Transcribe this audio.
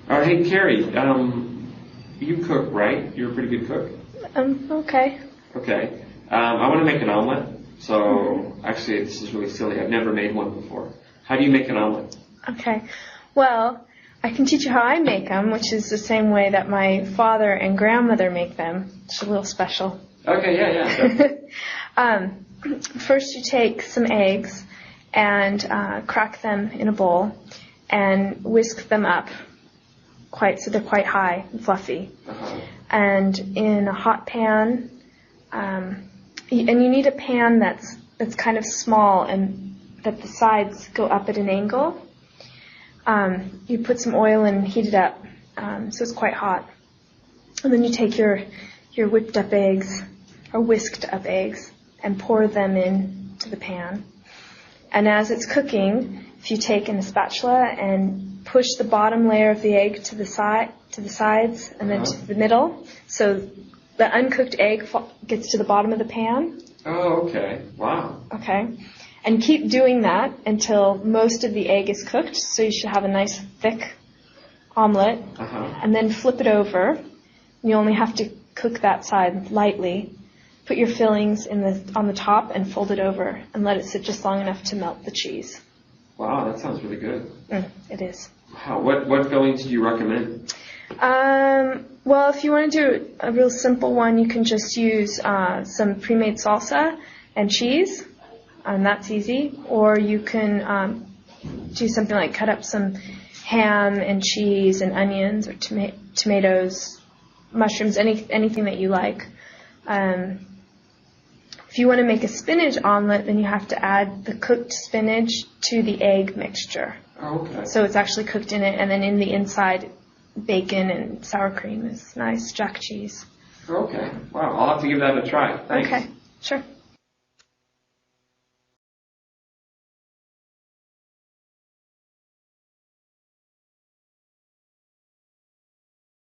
Hey, Carrie, you cook, right? You're a pretty good cook? Okay. Okay. I want to make an omelet. So, actually, this is really silly. I've never made one before. How do you make an omelet? Okay. Well, I can teach you how I make them, which is the same way that my father and grandmother make them. It's a little special. Okay, yeah. First, you take some eggs and crack them in a bowl and whisk them up so they're quite high and fluffy. Uh-huh. And in a hot pan, and you need a pan that's kind of small and that the sides go up at an angle. You put some oil and heat it up so it's quite hot. And then you take your whipped up eggs or whisked up eggs and pour them into the pan. And as it's cooking, if you take in a spatula and push the bottom layer of the egg to the sides and then to the middle, so the uncooked egg gets to the bottom of the pan. Oh, okay. Wow. Okay. And keep doing that until most of the egg is cooked, so you should have a nice thick omelet. Uh-huh. And then flip it over. You only have to cook that side lightly. Put your fillings on the top and fold it over and let it sit just long enough to melt the cheese. Wow, that sounds really good. It is. Wow, what fillings do you recommend? Well, if you want to do a real simple one, you can just use some pre-made salsa and cheese, and that's easy. Or you can do something like cut up some ham and cheese and onions or tomatoes, mushrooms, anything that you like. If you want to make a spinach omelet, then you have to add the cooked spinach to the egg mixture. Oh, okay. So it's actually cooked in it, and then in the inside, bacon and sour cream is nice, jack cheese. Okay. Wow, I'll have to give that a try. Thanks. Okay, sure.